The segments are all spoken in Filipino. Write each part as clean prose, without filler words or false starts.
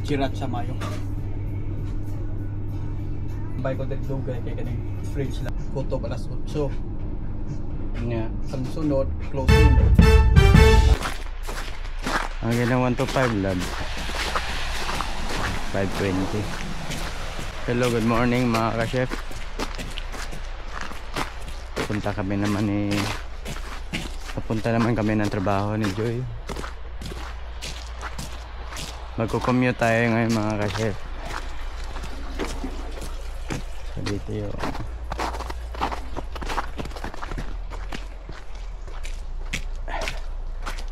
Chirat sa mayo. Bay ko dugay kay kaning fridge lang. Kutob alas 8. Yeah. Ang sunod, closing. Ang ginawa 1 to 5 lab. 5:20. Hello, good morning mga ka-chef. Papunta naman kami ng trabaho ni Joy. Magko-commute tayo ngayon mga ka-chef. So dito yung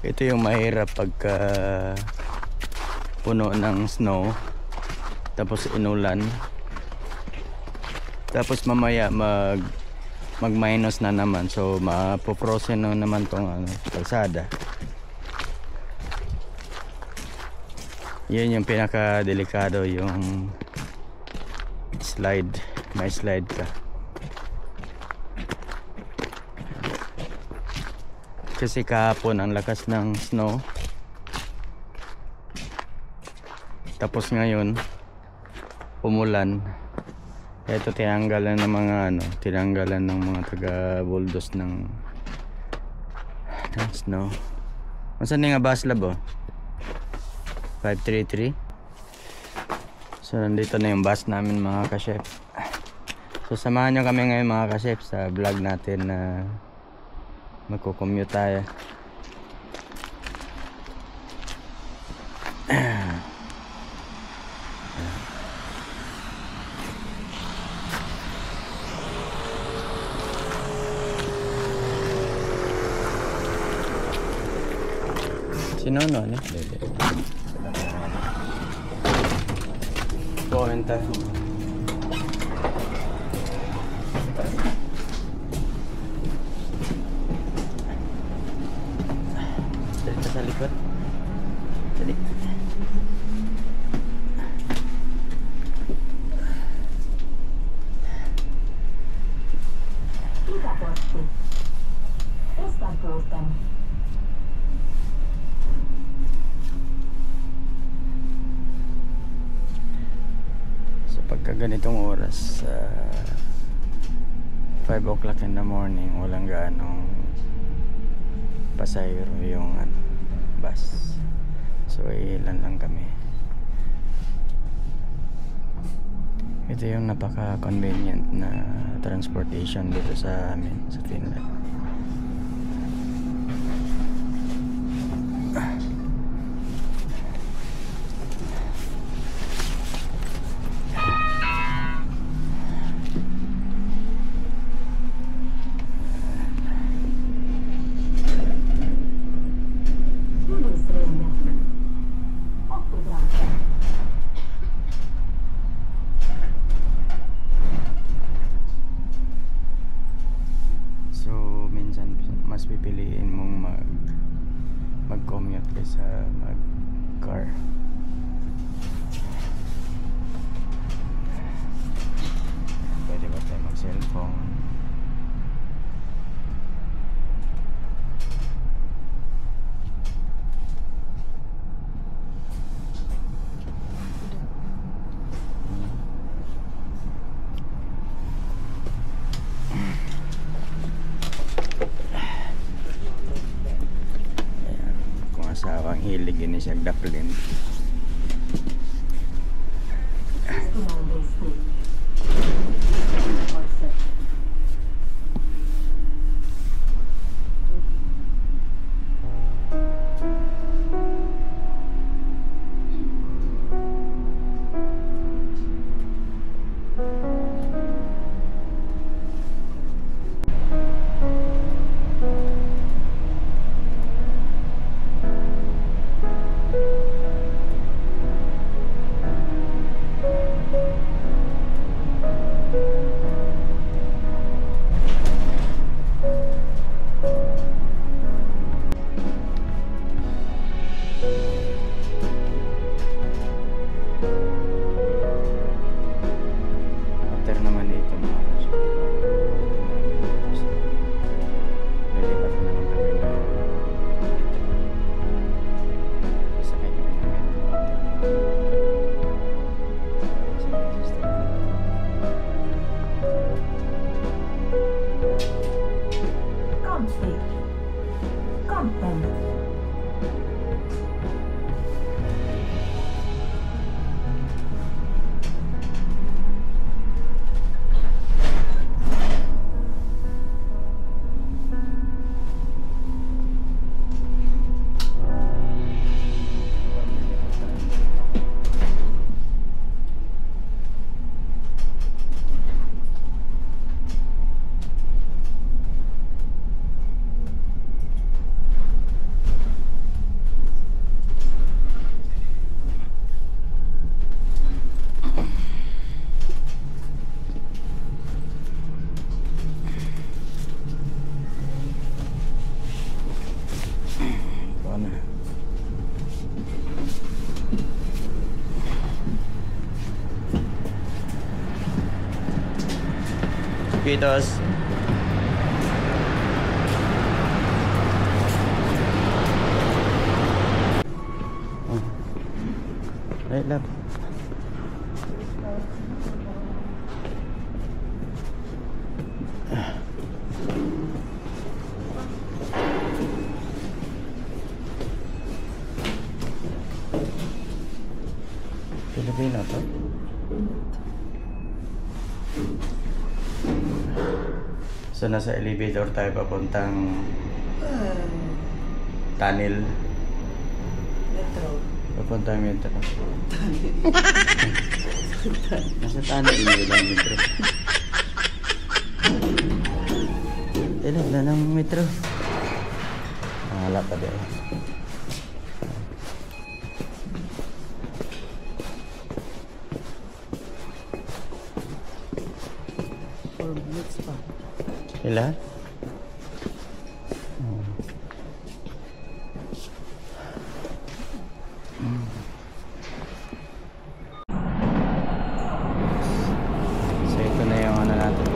ito yung mahirap pagka puno ng snow tapos inulan, tapos mamaya mag minus na naman, so mapo-frozen na naman tong kalsada. Yun yung pinaka delikado, yung slide, may slide ka kasi kahapon ang lakas ng snow, tapos ngayon umulan. Ito tinanggalan ng mga tinanggalan ng mga taga-bulldoze ng snow. Masan nga bus lab 533. So nandito na yung bus namin mga ka-chef. So samahan nyo kami ngayon mga ka-chef sa vlog natin na magko-commute tayo. Sino ano? Komenta. Dito sa likod. Dali. Pagka ganitong oras 5 o'clock in the morning, walang ganong pasahero yung bus, so ilan lang kami. Ito yung napaka convenient na transportation dito sa amin sa Finland. Mas pipiliin mong mag-commute kaysa mag-car. Pwede ba tayo mag-cellphone? Asawang hilig ini siya daplin. Pitos. Right love. Pilipino to. So nasa elevator tayo papuntang tunnel. Metro. Papuntang metro. Nasa tunnel yung metro. Ilan na ng metro. Wala pa din. Minutes pa. Ilan? So ito na yung ano natin.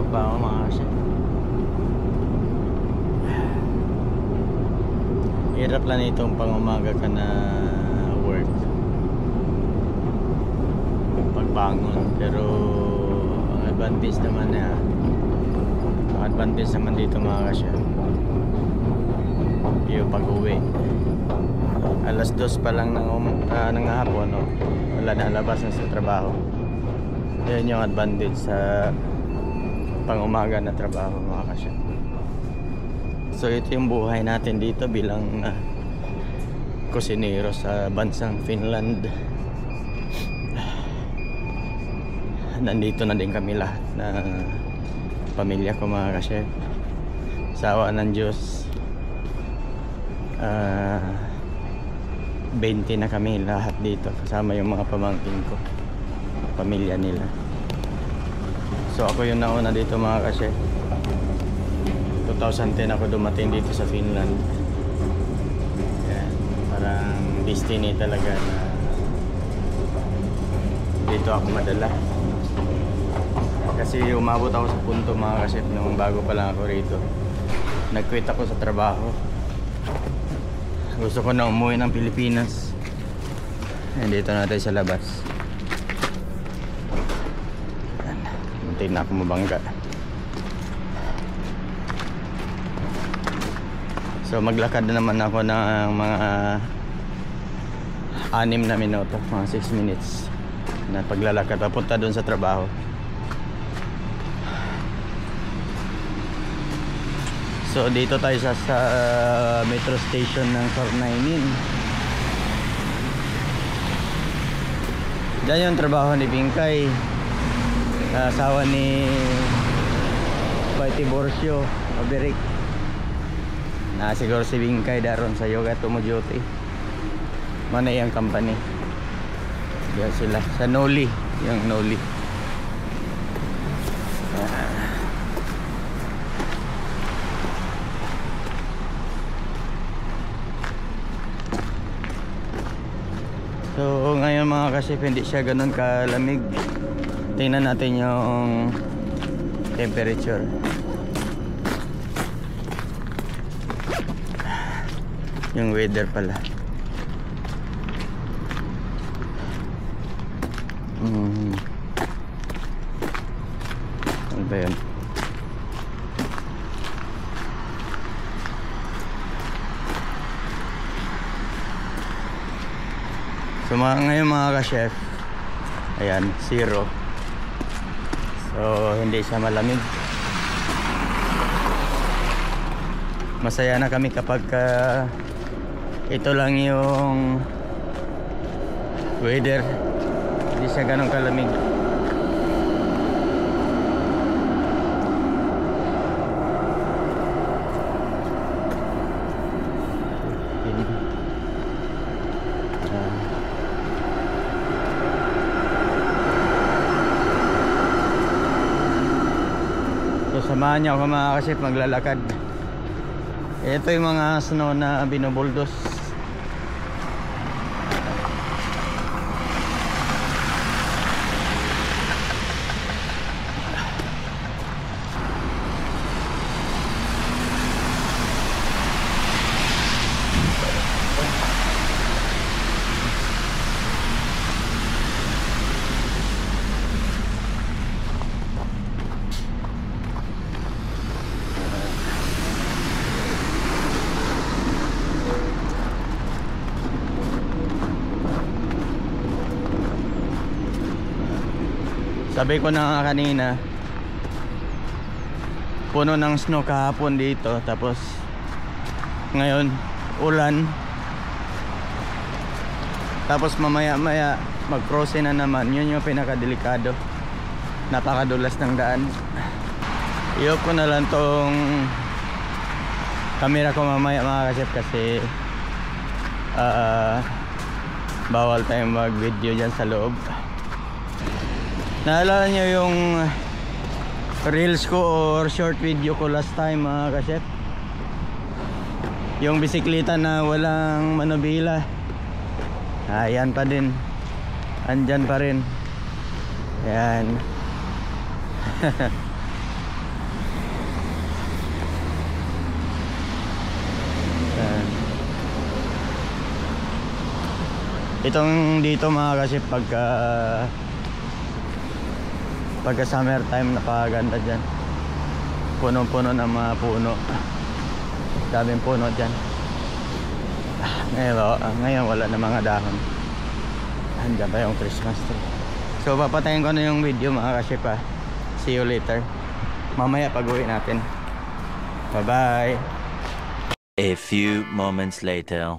Pa ako mga kasi hirap lang itong pangumaga ka na work pagbangon, pero ang advantage naman dito mga kasi yung pag-uwi alas 2 pa lang ng hapon, no? Wala na, labas na sa trabaho. Yan yung advantage sa pang umaga na trabaho mga ka-chef. So ito yung buhay natin dito bilang kusinero sa bansang Finland. Nandito na din kami lahat na pamilya ko mga ka-chef. Sawa ng Diyos, 20 na kami lahat dito, kasama yung mga pamangkin ko, pamilya nila. So ako yung nauna dito mga ka-chef. 2010 ako dumating dito sa Finland. Yan, parang destiny talaga na dito ako madala. Kasi umabot ako sa punto mga ka-chef nung bago pa lang ako rito. Nag-quit ako sa trabaho. Gusto ko na umuwi ng Pilipinas. Dito na tayo sa labas. Muntik na ako mabangga. So maglakad na naman ako ng mga 6 na minuto, mga 6 minutes na paglalakad papunta doon sa trabaho. So dito tayo sa metro station ng Sornainin. Diyan yung trabaho ni Bingkay, asawa ni Tiborcio Oberik. Siguro si Bingkay daron sa Yoga Tumujuti. Mana yung company? Diyan sila sa Noli, yung Noli. So ngayon mga ka-chef, hindi siya ganun kalamig. Tingnan natin yung temperature. Yung weather pala. Ano ba yun? So ngayon mga ka-chef, ayan, 0. So hindi siya malamig. Masaya na kami kapag ito lang yung weather, hindi siya ganun kalamig. So samahan niyo ako mga ka-chef maglalakad. Ito yung mga snow na binubuldos. Sabi ko na kanina, puno ng snow kahapon dito, tapos ngayon ulan, tapos mamaya maya mag-crossing na naman. Yun yung pinakadelikado, napakadulas ng daan. I-off ko na lang tong camera ko mamaya mga ka-chef, kasi bawal tayong mag video dyan sa loob. Naalala nyo yung reels ko or short video ko last time mga ka-chef? Yung bisikleta na walang manubila. Ayan pa din. Andyan pa rin. Ayan. Itong dito mga ka-chef, pagka summer time, napakaganda dyan. Punong-puno ng mga puno. Daming puno dyan. Ngayon wala na mga dahon. Andyan pa yung Christmas tree. So papatayin ko na yung video mga ka-chef. See you later. mamaya pag-uwi natin. Bye-bye. A few moments later.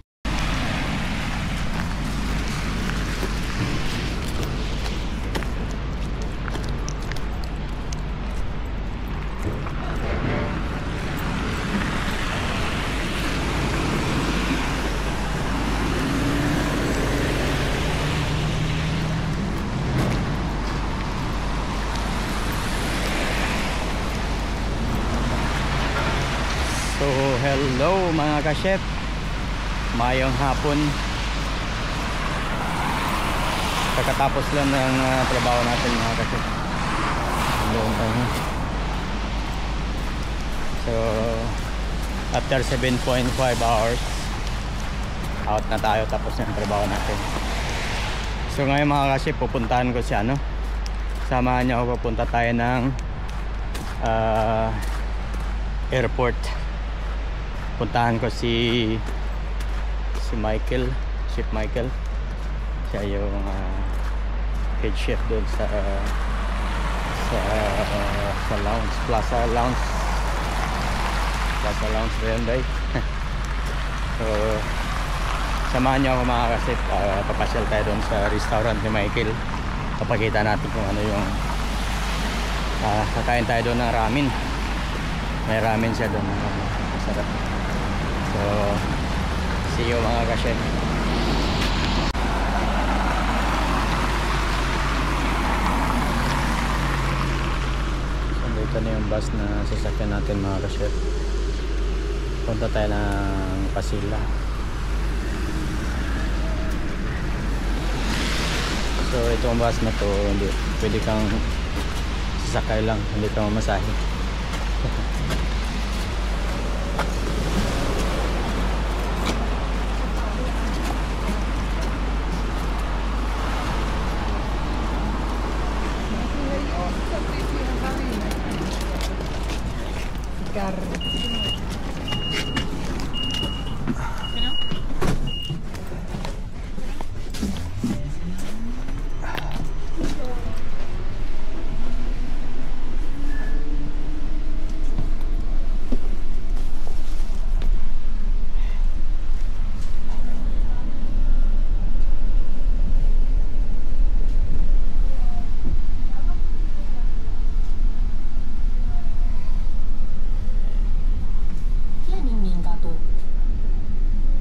So, hello mga ka-chef. Mayong hapon. Kakatapos lang ng trabaho natin mga ka-chef. So, after 7.5 hours, out na tayo tapos ng trabaho natin. So, ngayon mga ka-chef, pupuntahan ko si ano. Samahan niyo ako, pupunta tayo ng airport. Puntahan ko si Michael, Chef Michael. Siya yung head chef doon sa lounge, Plaza Lounge ba yun, day? So samahan niyo ako mga ka-chef. Papasyal tayo doon sa restaurant ni Michael. Papakita natin kung ano yung kakain tayo doon ng ramen. May ramen siya doon, masarap. So, see you mga ka-chef. So, dito na yung bus na sasakyan natin mga ka-chef. Punta tayo ng Pasila. So, itong bus na to, hindi, pwede kang sasakay lang, hindi ka mamasahe.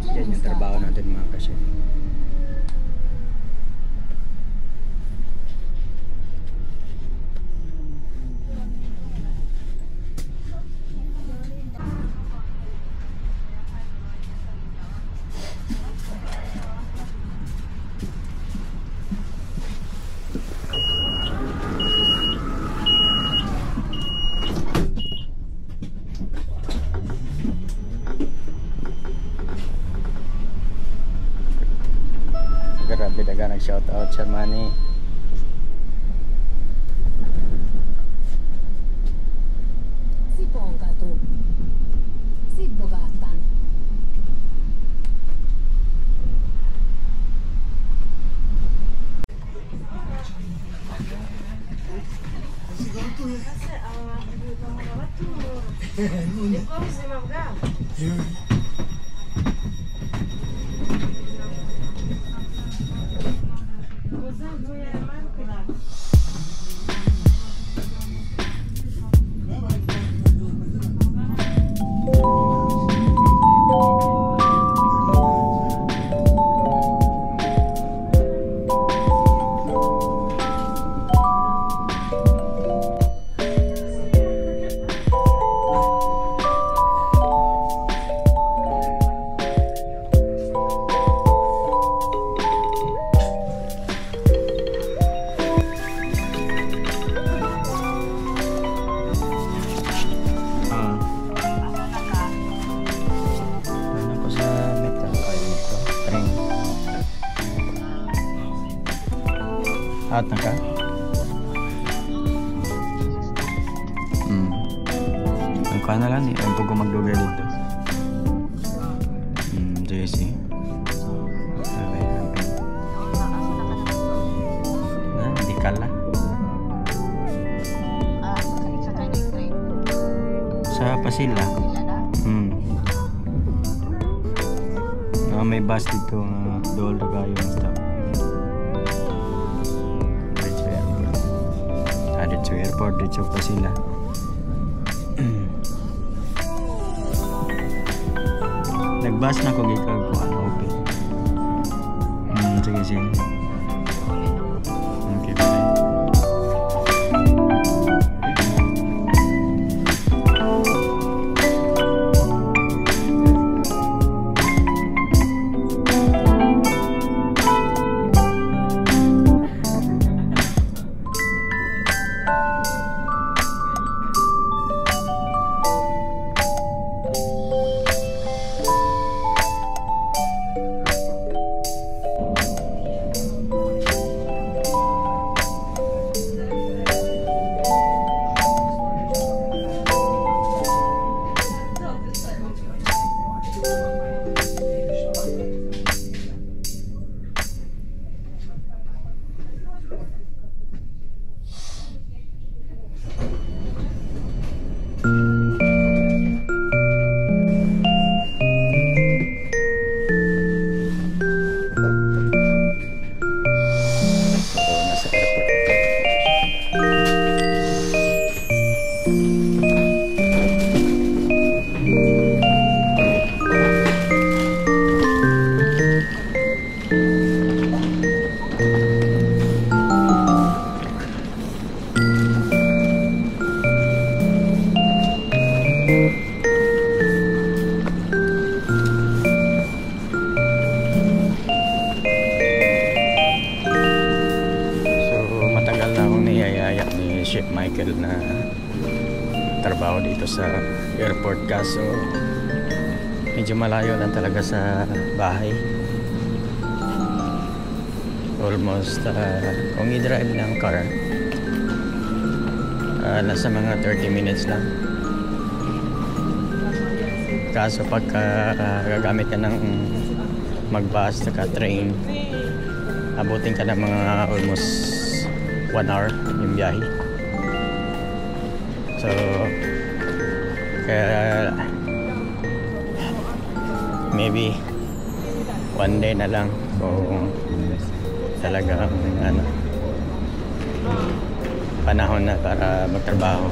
Yan yung trabaho natin mga ka-chef. Grabe daga nag-shout out Shermani. Sipongatu. Sibogatan. Out na ka? Ang ka na lang, ang pag magdugay dito. JC. Okay, okay. Di ka lang. sa Pasila. May bus dito nga doon kayo ng stop. Dito airport dito Pasila. Nagbus na ko gikag ko ano open. Sige sige. Okay, bye. Chef Michael na trabaho dito sa airport, kaso medyo malayo lang talaga sa bahay. Almost kung i-drive ng car nasa mga 30 minutes lang, kaso pagka gagamit ka ng mag-bus saka train, abutin ka ng mga almost 1 hour yung biyahe. So kaya maybe one day na lang kung talagang ano, panahon na para magtrabaho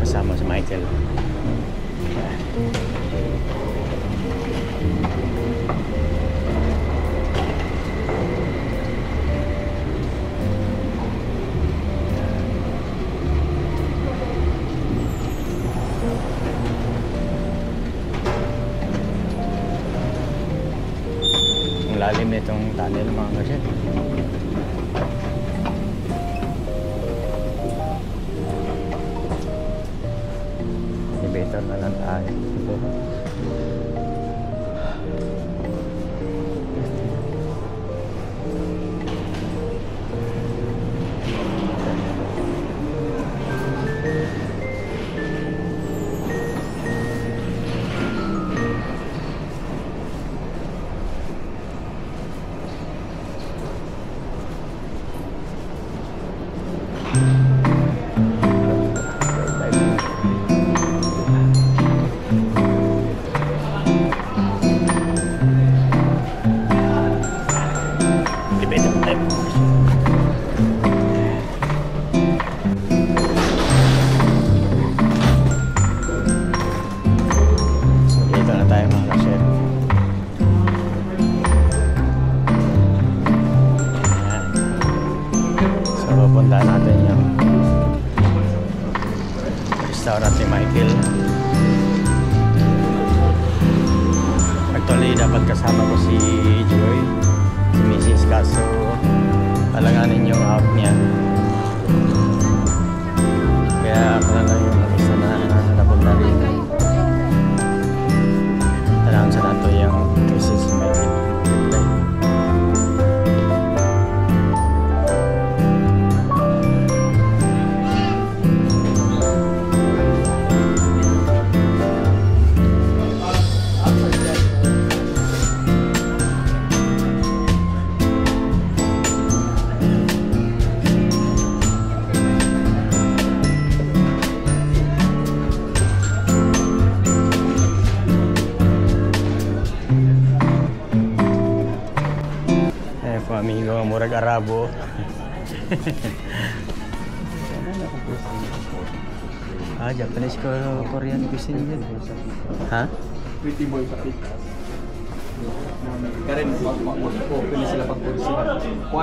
kasama si Michael. Lalim nitong tunnel mga kasi. Elevator na lang tayo. Pupunta natin yung restaurant ni Michael. Actually dapat kasama ko si Joy, si Mrs. kaso alanganin yung out niya, kaya ako na lang yung isa na napunta rin. Tanaan sa nato yung kasi si Michael. Garabo. Japanese ko Korean cuisine din. Ha? Pretty boy sa pitas. Karen, open na sila pag puro sila.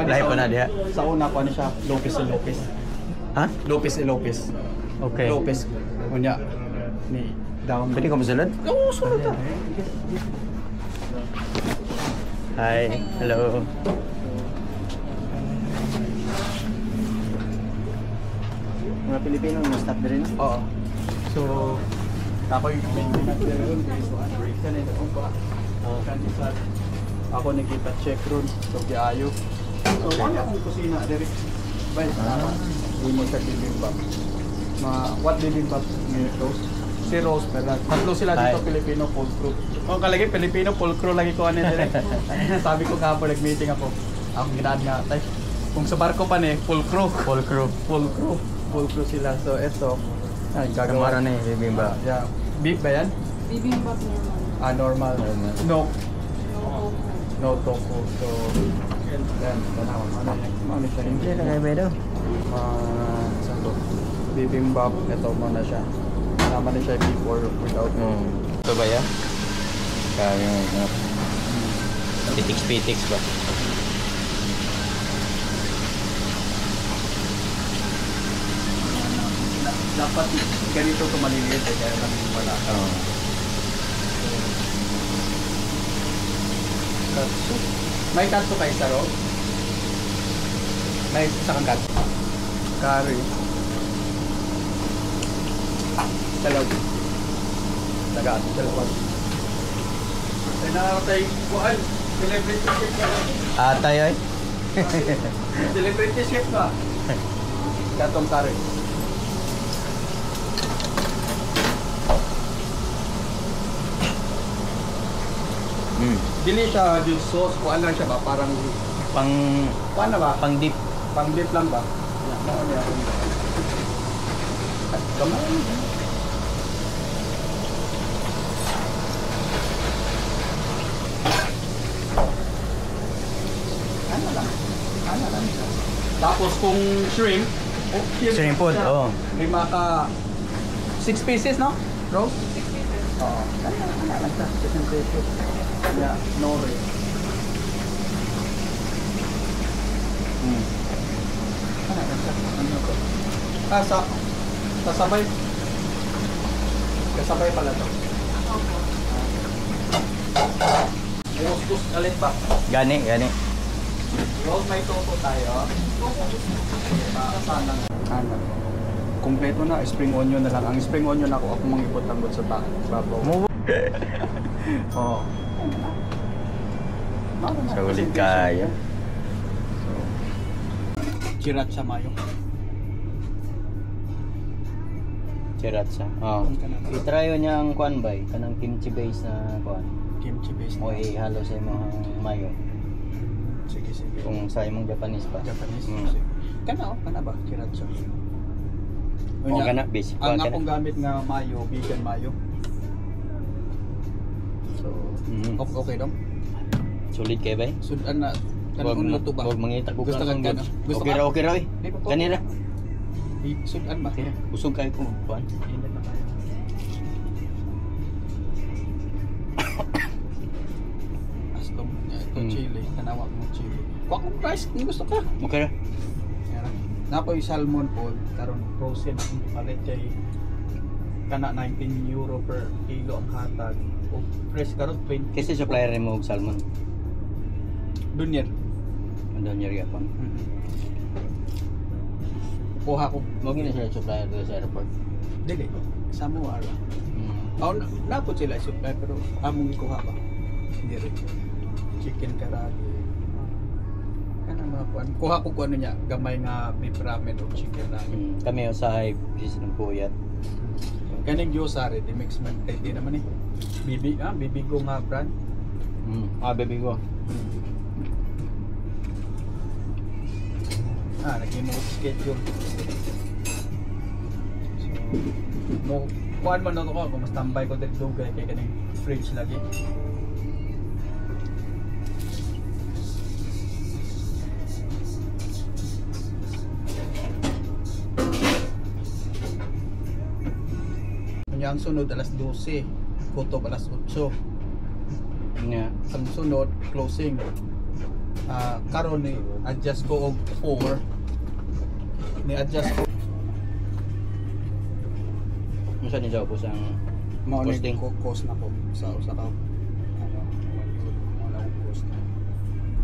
Lahi pa na diha. Sa una pa siya, Lopez and Lopez. Ha? Lopez and Lopez. Okay. Lopez. Kunya, ni down. Pwede ka masunod? Oo, sunod na. Hi. Hello. Mga Pilipino, na-stop na rin? Oo. So, ako'y maintenance na rin. So, break ka na ito pa. Kanisa. Ako nakita check ron. So, kiayo. So, wala akong kusina. Direct. Bay, hindi mo siya bibimbap. What bibimbap ni Rose? Si Rose, pero tatlo sila dito, Hi. Filipino full crew. Kung kalagi, Filipino full crew lagi ko ano direct. Sabi ko kahapon, nag-meeting ako. Ako ginaan nga, tay. Kung sa barko pa ni, full crew. Full crew. Full crew. Full crew sila. So, eto. Gagawara na eh, bibimba. Yeah. Beef ba yan? Bibimbap normal. Normal. Normal. No. No. No tofu. So, yan. Tanaw. Ano siya? Hindi na kayo ba daw? Saan to? Bibimbap. Ito muna siya. Tama na siya before without. Ito ba yan? Kaya yung pitiks-pitiks ba? Dapat ganito ito maliliit eh. Kaya lang wala. Oo. Katsu. May katsu ka isa ro? May isa kang katsu. Curry. Dalaw. Tagaan. Dalawa. Ay nakakatay. Buwan. Celebrity chef ka lang. Atay ay? Celebrity chef ka. Katong curry. Dili siya yung sauce. Kuhaan lang siya ba? Parang Pang kuhaan na ba? pang dip. Pang dip lang ba? Ano niya? Kamay. Ano lang? Ano lang siya. Tapos kung shrimp, Shrimp food, oo. May maka 6 pieces, no? Rose? 6 pieces. Oo. Ano lang siya. 6 pesos. Yeah, nori. Ano lang siya? Ano to? Kasabay. Kasabay pala to. Kuskus ulit ba? Gani, gani. Rose, may toto tayo. Sana. Ano? Kompleto na, spring onion na lang. Ang spring onion ako mangipot lang sa babaw. Oo. Sa ulit kaya. Sriracha mayo. Sriracha. Oo. I-try yun yung kuan bay. Kanang kimchi base na kuan. Kimchi base. O ihalo sa imong mayo. Sige, sige. Kung sa imong Japanese pa. Japanese. Mm. Kana ba? Sriracha. O kana basic. Ang akong gamit nga mayo, vegan mayo. So, okay dong. Sulit kay bay? Sudan na. Kanun luto ba? Huwag mangita ko Gusto ka kang kana? Gusto okay ka? ra, okay ra. Di ba po? Kanira. Sudan ba? Okay ra. Busog kayo ko kuan. Init na kayo. Astom. Ito chili. Tanawa mo chili. Kuha kong rice. Kung gusto ka. Okay ra. Napoy salmon po, karon frozen ang palit kay kana 19 euro per kilo ang hatag. O fresh karon 20. Kasi supplier mo og salmon. Dunyer. Andon niya pa. Kuha ko. Mo gina siya supplier do sa airport. Dili. Samoa ra. Oh, napot sila supply pero among kuha pa. Hindi rin. Chicken karagi. Kana mga kuan. Kuha ko ano niya, gamay nga beef ramen o chicken ramen. Kami usahay business ng puyat. Kaning gyoza rin, di mix man kay di naman eh. Bibigo nga brand. Baby ko. Nag-note schedule. So, kuhaan man na ito ko, kung mas tambay ko dito kay kaning fridge lagi. Unya ang sunod alas 12, kutob alas 8. Nya. Ang sunod closing. Karon ni adjust ko og 4. Ni adjust ko Masa ni jawab po sa mao ni Costing. cost na ko sa usa ka wala cost na.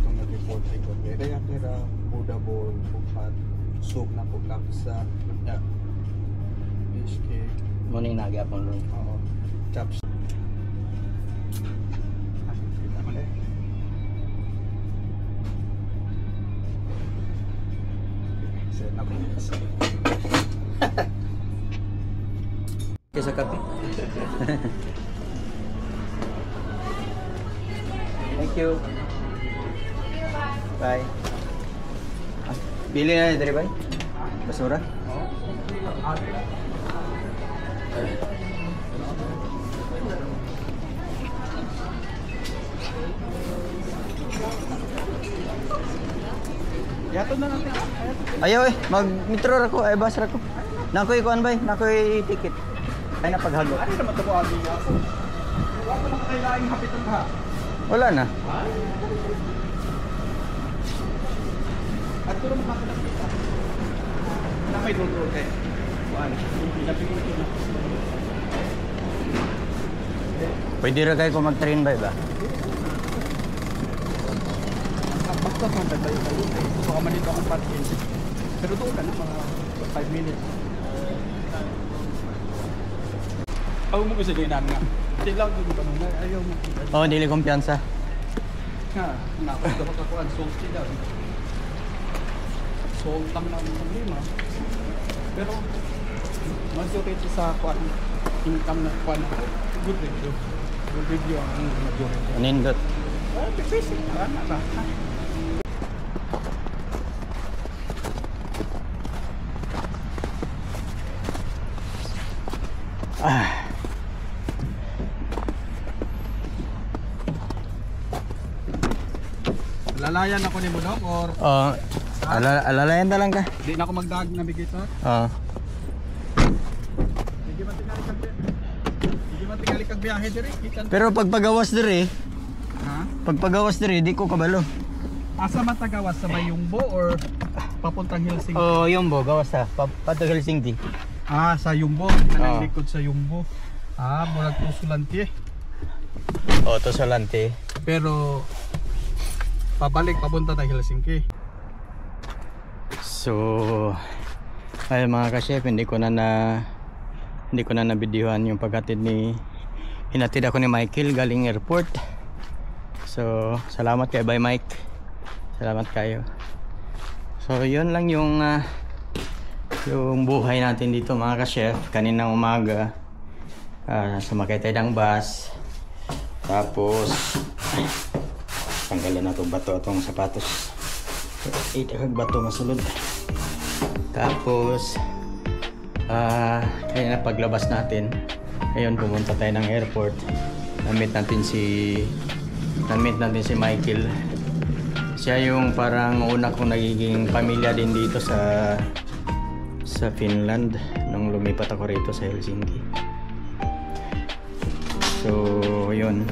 Itong nag-report ko kaya budabol bukat soup na po laksa ya fish cake mo ni nagyapon ron. oo chops. Kita mo na set na po. Kesa kape. Thank you. Bye. Bili na dari bay. Basura. Yato na natin. Ayaw mag-metro ako, ay bus ako. Nakoy kuan bay, nakoy ticket. Ay napaghago. Ano naman ito mo agi ako? Wala pa kailangan hapitan ka. Wala na. At turo mo kakalang kita. Na may dudro kayo. Wala. Pinapigil ko na. Pwede ra kayo kung mag-train bay ba? Bakit man tayo kayo? So ka man dito akong parking. Pero doon ka na mga 5 minutes. Ako mo gusto din nga. Hindi lang din ba nung ayaw mo. Oh, dili kumpiyansa. Ha, nakapagdapat ako ang salty daw. Salt lang na ang problema. Pero majority sa kwan, income na kwan, good review. Good review ang majority. Anindot. Basic na ba? Lalayan ako ni Budok or Oh, alalayan na lang ka. di na ako magdag navigator? Oh. Hindi man tingali kag biyahe diri kita. Pero pagpagawas diri, Ha? di ko kabalo. Asa matagawas sa Bayungbo or papuntang Helsinki? Oh, Yumbo, gawas ta. Pato Helsinki. Ah, sa Yumbo, kanang likod sa Yumbo. Ah, murag Tusulante. Oh, to Solante. Pero pabalik papunta ng Helsinki. So, ay mga ka-chef, hindi ko na nabidyohan yung paghatid hinatid ako ni Michael galing airport. So, salamat kay Bye Mike. Salamat kayo. So, yun lang yung buhay natin dito mga ka-chef. Kaninang umaga, sumakay tayo ng bus. Tapos, tanggalan na itong bato itong sapatos. Itakag bato masulod. Tapos kaya na paglabas natin, ngayon pumunta tayo ng airport. Na-meet natin si Michael. Siya yung parang una kong nagiging pamilya din dito sa Finland nung lumipat ako rito sa Helsinki. So yun,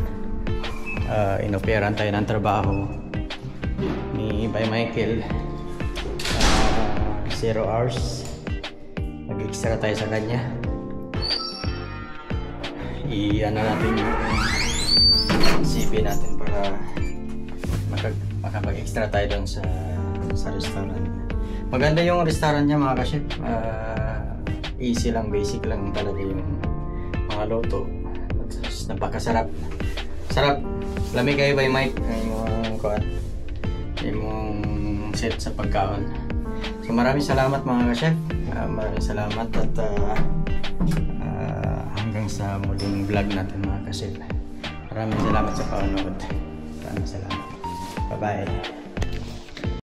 inoperan tayo ng trabaho ni Bye Michael. 0 hours. Nag-extra tayo sa kanya. I-ano natin yung CV natin para makapag-extra tayo doon sa restaurant. Maganda yung restaurant niya mga ka-chef. Easy lang, basic lang talaga yung mga luto. Napakasarap. Sarap. Lamig kayo Bye Mike. Yung set sa pagkaon. So maraming salamat mga ka-chef. Maraming salamat at hanggang sa muling vlog natin mga ka-chef. Maraming salamat sa panonood. Maraming salamat. Bye bye.